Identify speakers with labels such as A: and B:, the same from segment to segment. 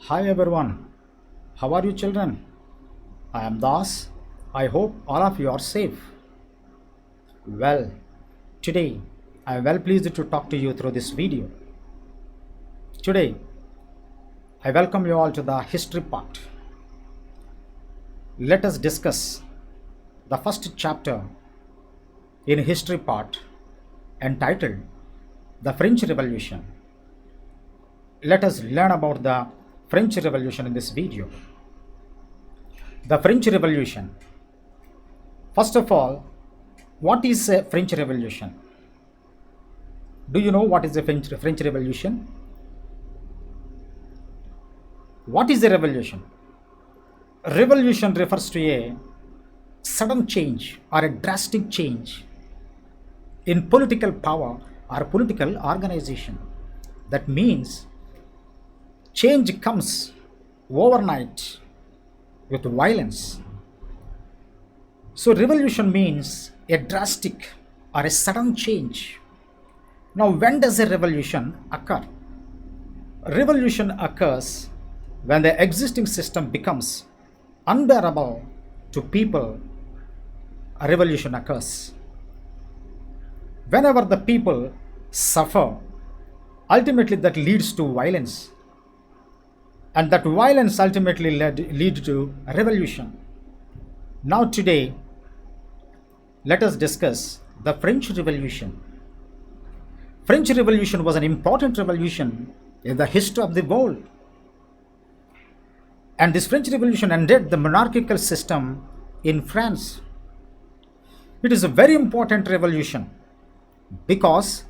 A: Hi everyone, how are you children? I am Das. I hope all of you are safe. Well, today I am well pleased to talk to you through this video. Today I welcome you all to the history part. Let us discuss the first chapter in history part entitled The French Revolution. Let us learn about the French Revolution in this video. The French Revolution. First of all, what is a French Revolution? Do you know what is the French Revolution? What is a revolution? Revolution refers to a sudden change or a drastic change in political power or political organization. That means change comes overnight with violence. So, revolution means a drastic or a sudden change. Now, when does a revolution occur? Revolution occurs when the existing system becomes unbearable to people. A revolution occurs. Whenever the people suffer, ultimately that leads to violence, and that violence ultimately lead to a revolution. Now, today, let us discuss the French Revolution. French Revolution was an important revolution in the history of the world. And this French Revolution ended the monarchical system in France. It is a very important revolution because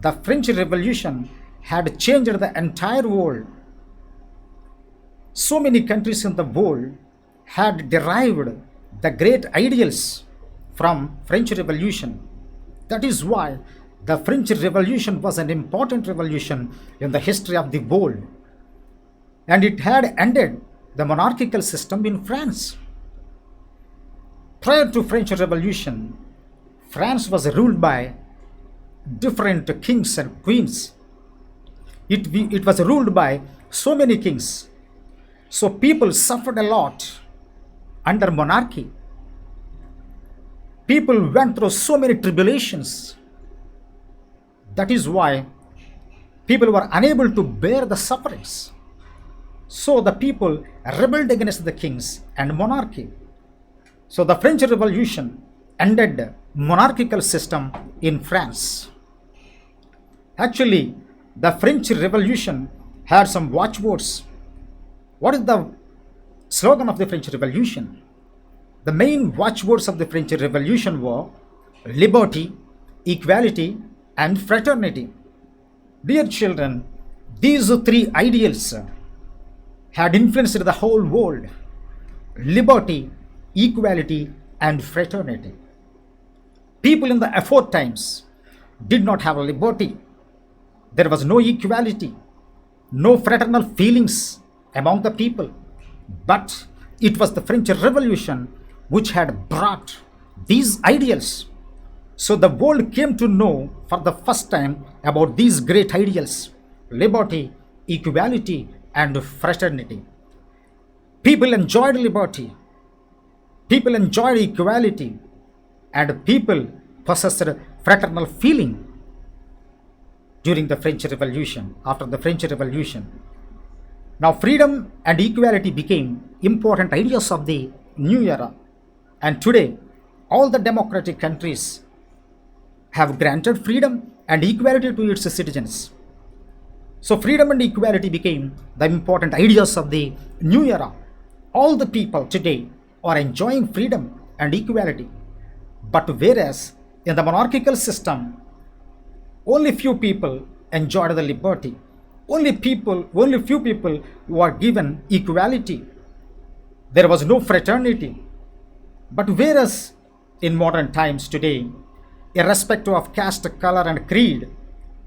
A: the French Revolution had changed the entire world. So many countries in the world had derived the great ideals from French Revolution. That is why the French Revolution was an important revolution in the history of the world. And it had ended the monarchical system in France. Prior to French Revolution, France was ruled by different kings and queens. It was ruled by so many kings. So people suffered a lot under monarchy. People went through so many tribulations. That is why people were unable to bear the sufferings. So the people rebelled against the kings and monarchy. So the French Revolution ended monarchical system in France. Actually, the French Revolution had some watchwords. What is the slogan of the French Revolution? The main watchwords of the French Revolution were liberty, equality, and fraternity. Dear children, these three ideals had influenced the whole world: liberty, equality, and fraternity. People in the effort times did not have liberty. There was no equality, no fraternal feelings among the people. But it was the French Revolution which had brought these ideals. So the world came to know for the first time about these great ideals: liberty, equality, and fraternity. People enjoyed liberty, people enjoyed equality, and people possessed fraternal feeling during the French Revolution, after the French Revolution. Now, freedom and equality became important ideas of the new era. And today, all the democratic countries have granted freedom and equality to its citizens. So, freedom and equality became the important ideas of the new era. All the people today are enjoying freedom and equality. But whereas in the monarchical system, only few people enjoyed the liberty. Only few people were given equality. There was no fraternity. But whereas in modern times today, irrespective of caste, color, and creed,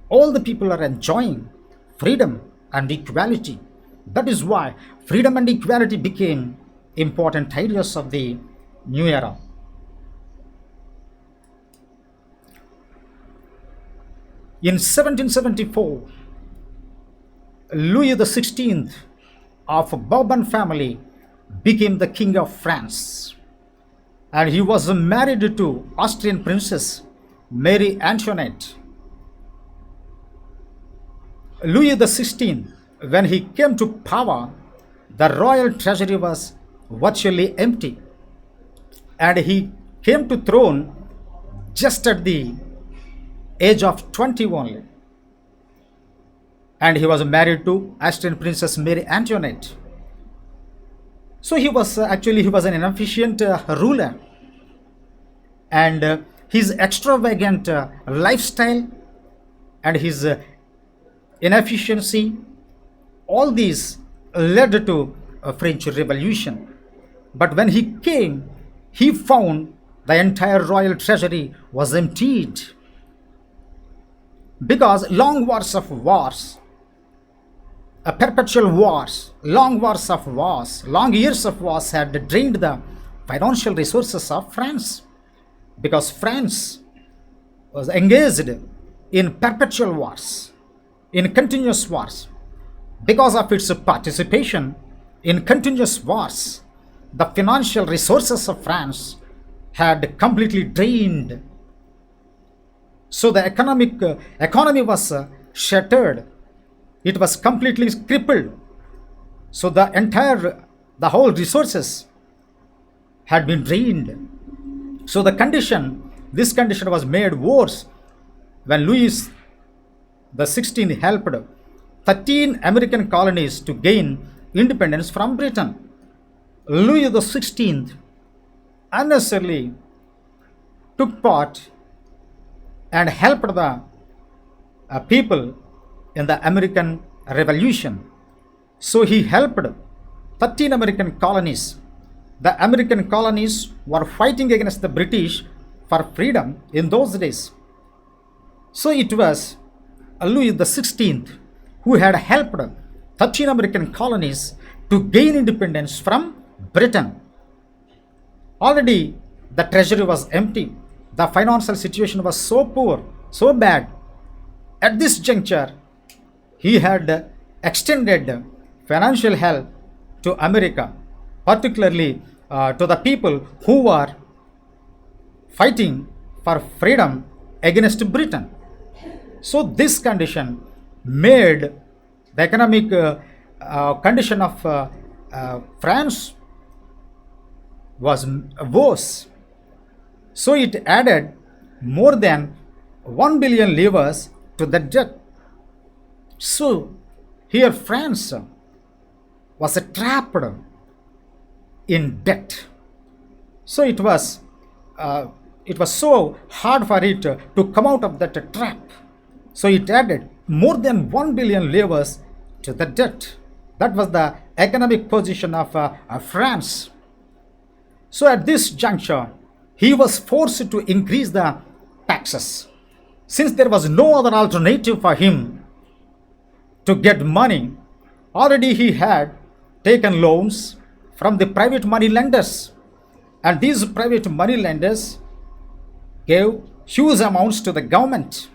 A: all the people are enjoying freedom and equality. That is why freedom and equality became important ideas of the new era. In 1774, Louis XVI of Bourbon family became the king of France. And he was married to Austrian princess Mary Antoinette. Louis XVI, when he came to power, the royal treasury was virtually empty, and he came to throne just at the age of 20 only. And he was married to Austrian princess Mary Antoinette. So he was an inefficient ruler, and his extravagant lifestyle and his inefficiency, all these led to a French Revolution. But when he came, he found the entire royal treasury was emptied, because perpetual wars, long years of wars had drained the financial resources of France, because France was engaged in perpetual wars, in continuous wars. Because of its participation in continuous wars, the financial resources of France had completely drained. So the economy was shattered. It was completely crippled. So the whole resources had been drained. So this condition was made worse when Louis the 16th helped 13 American colonies to gain independence from Britain. Louis the 16th unnecessarily took part and helped the people in the American Revolution. So he helped 13 American colonies. The American colonies were fighting against the British for freedom in those days. So it was Louis the 16th who had helped 13 American colonies to gain independence from Britain. Already the treasury was empty. The financial situation was so poor, so bad. At this juncture, he had extended financial help to America, particularly to the people who were fighting for freedom against Britain. So this condition made the economic condition of France was worse. So it added more than 1 billion livres to the debt. So here France was trapped in debt. So it was so hard for it to come out of that trap. So it added more than 1 billion livres to the debt. That was the economic position of France. So at this juncture, he was forced to increase the taxes, since there was no other alternative for him to get money. Already he had taken loans from the private money lenders, and these private money lenders gave huge amounts to the government,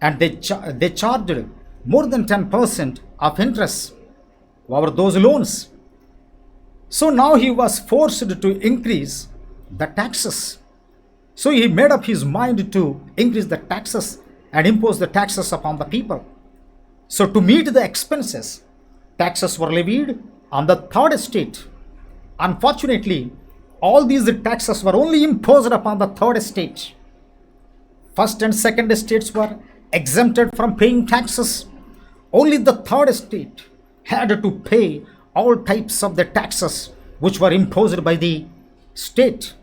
A: and they charged more than 10% of interest over those loans. So now he was forced to increase the taxes. So he made up his mind to increase the taxes and impose the taxes upon the people. So to meet the expenses, taxes were levied on the third estate. Unfortunately, all these taxes were only imposed upon the third estate. First and second estates were exempted from paying taxes. Only the third estate had to pay all types of the taxes which were imposed by the state.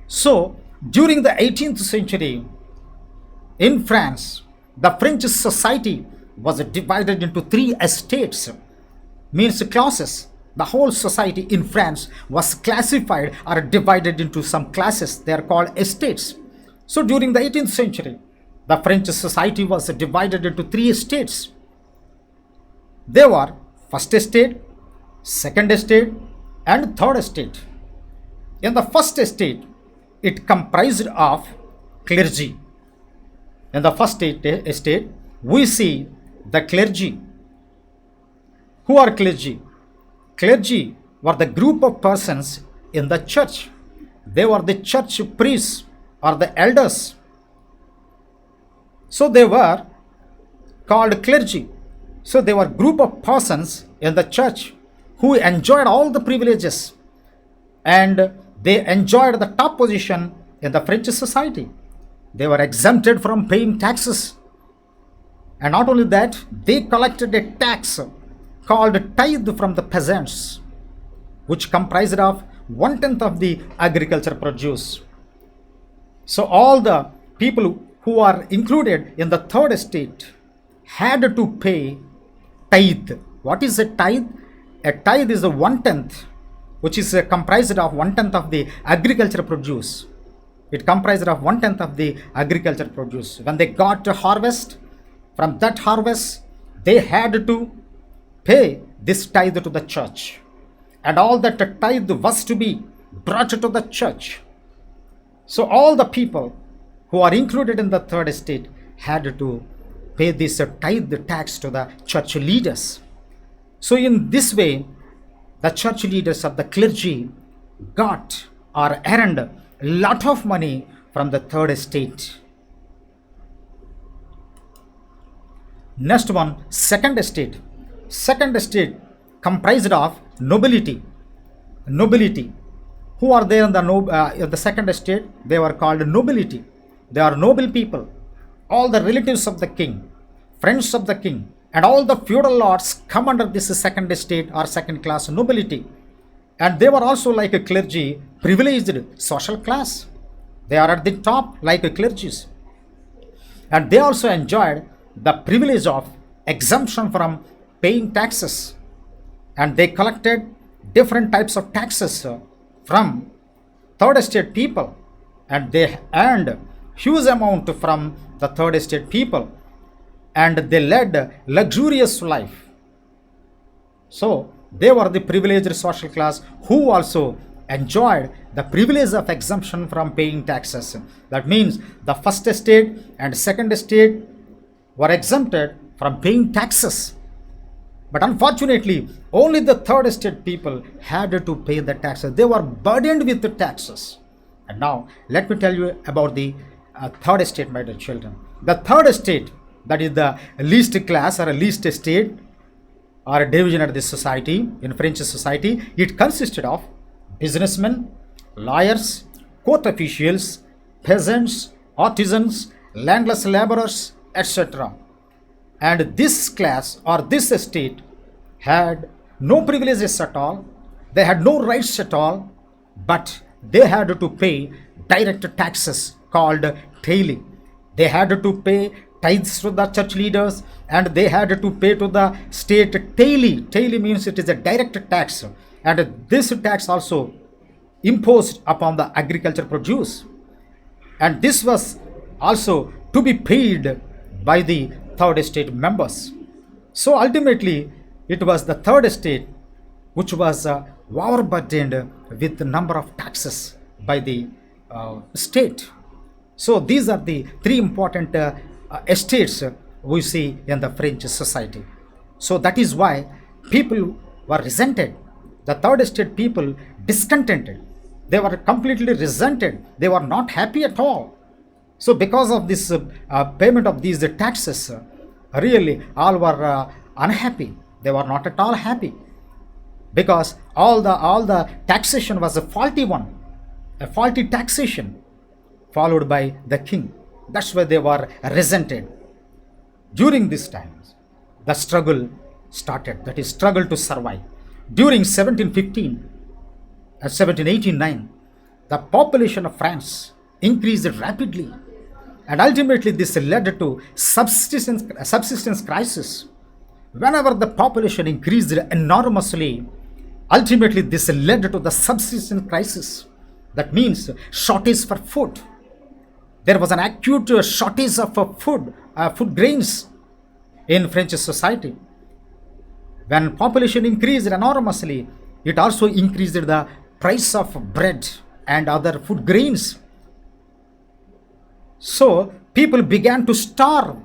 A: So during the 18th century in France, the French society was divided into three estates, means classes. The whole society in France was classified or divided into some classes. They are called estates. So during the 18th century, the French society was divided into three estates. They were first estate, second estate, and third estate. In the first estate, it comprised of clergy. In the first estate, we see the clergy. Who are clergy? Clergy were the group of persons in the church. They were the church priests or the elders. So they were called clergy. So they were group of persons in the church who enjoyed all the privileges, and they enjoyed the top position in the French society. They were exempted from paying taxes. And not only that, they collected a tax called tithe from the peasants, which comprised of one tenth of the agriculture produce. So all the people who are included in the third estate had to pay tithe. What is a tithe? A tithe is a one tenth, which is comprised of one tenth of the agriculture produce. It comprised of one tenth of the agriculture produce. When they got to harvest, from that harvest, they had to pay this tithe to the church. And all that tithe was to be brought to the church. So all the people who are included in the third estate had to pay this tithe tax to the church leaders. So in this way, the church leaders of the clergy got or earned a lot of money from the third estate. Next one, second estate. Second estate comprised of nobility. Nobility. Who are there in the second estate? They were called nobility. They are noble people. All the relatives of the king, friends of the king, and all the feudal lords come under this second estate or second class nobility. And they were also like a clergy, privileged social class. They are at the top like a clergies. And they also enjoyed the privilege of exemption from paying taxes. And they collected different types of taxes from third estate people, and they earned huge amount from the third estate people, and they led luxurious life. So they were the privileged social class who also enjoyed the privilege of exemption from paying taxes. That means the first estate and second estate were exempted from paying taxes. But unfortunately, only the third estate people had to pay the taxes. They were burdened with the taxes. And now, let me tell you about the third estate, my dear children. The third estate, that is the least class or a least estate or a division of this society, in French society, it consisted of businessmen, lawyers, court officials, peasants, artisans, landless laborers, etc. And this class or this estate had no privileges at all, they had no rights at all, but they had to pay direct taxes called taille. They had to pay tithes to the church leaders, and they had to pay to the state taille. Taille means it is a direct tax, and this tax also imposed upon the agriculture produce. And this was also to be paid by the third estate members. So ultimately, it was the third estate which was overburdened with the number of taxes by the state. So these are the three important estates we see in the French society. So that is why people were resented. The third estate people discontented. They were completely resented. They were not happy at all. So because of this payment of these taxes, really all were unhappy. They were not at all happy, because all the taxation was a faulty one, a faulty taxation followed by the king. That's why they were resented. During these times, the struggle started, that is struggle to survive. During 1715 and 1789, the population of France increased rapidly, and ultimately this led to subsistence crisis. Whenever the population increased enormously, ultimately this led to the subsistence crisis. That means shortage for food. There was an acute shortage of food grains in French society. When population increased enormously, it also increased the price of bread and other food grains. So people began to starve.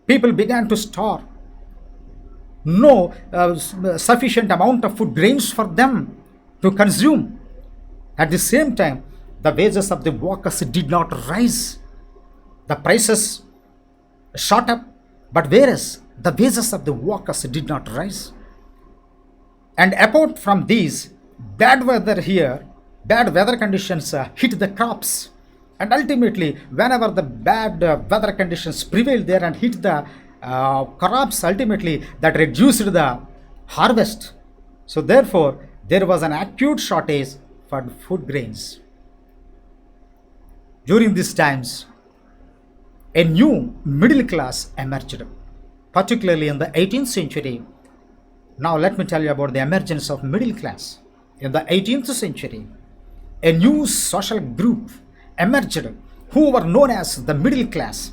A: People began to starve. no sufficient amount of food grains for them to consume. At the same time, the wages of the workers did not rise. The prices shot up, but whereas the wages of the workers did not rise. And apart from these, bad weather here, bad weather conditions hit the crops. And ultimately, whenever the bad weather conditions prevailed there and hit the crops, ultimately that reduced the harvest. So therefore, there was an acute shortage for food grains. During these times, a new middle class emerged, particularly in the 18th century. Now, let me tell you about the emergence of middle class. In the 18th century, a new social group emerged who were known as the middle class.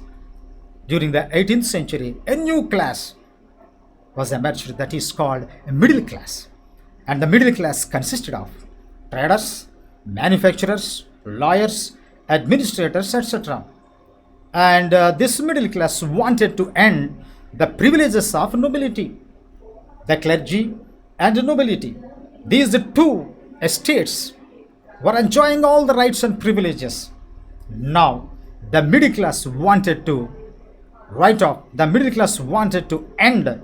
A: During the 18th century, a new class was emerged that is called a middle class. And the middle class consisted of traders, manufacturers, lawyers, administrators, etc. And this middle class wanted to end the privileges of nobility, the clergy and nobility. These two estates were enjoying all the rights and privileges. Now, the middle class wanted to write off, the middle class wanted to end,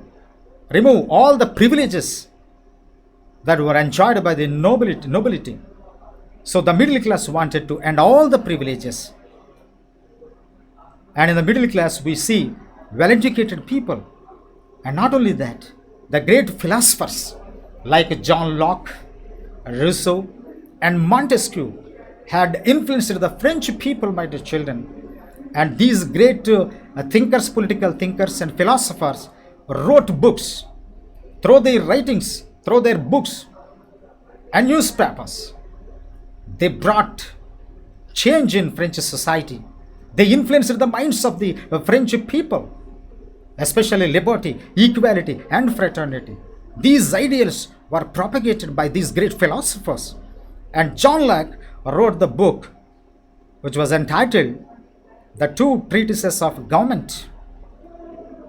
A: remove all the privileges that were enjoyed by the nobility. So, the middle class wanted to end all the privileges. And in the middle class, we see well educated people. And not only that, the great philosophers like John Locke, Rousseau, and Montesquieu had influenced the French people, my dear children. And these great thinkers, political thinkers, and philosophers wrote books through their writings, through their books and newspapers. They brought change in French society. They influenced the minds of the French people, especially liberty, equality, and fraternity. These ideals were propagated by these great philosophers. And John Locke wrote the book which was entitled The Two Treatises of Government,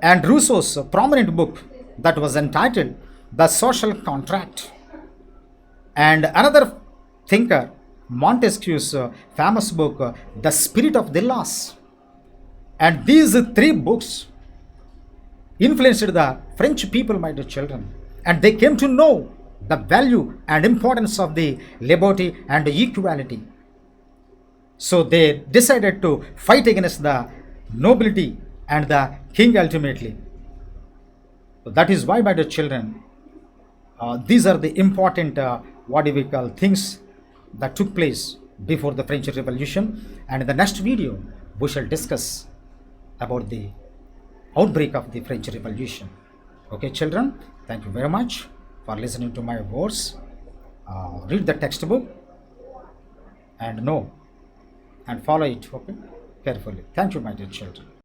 A: and Rousseau's prominent book that was entitled The Social Contract. And another thinker, Montesquieu's famous book, The Spirit of the Laws. And these three books influenced the French people, my dear children, and they came to know the value and importance of the liberty and equality. So they decided to fight against the nobility and the king ultimately. So that is why, my dear children, these are the important, what do we call, things that took place before the French Revolution. And in the next video, we shall discuss about the outbreak of the French Revolution. Okay, children, thank you very much for listening to my words. Read the textbook and know and follow it, okay, carefully. Thank you, my dear children.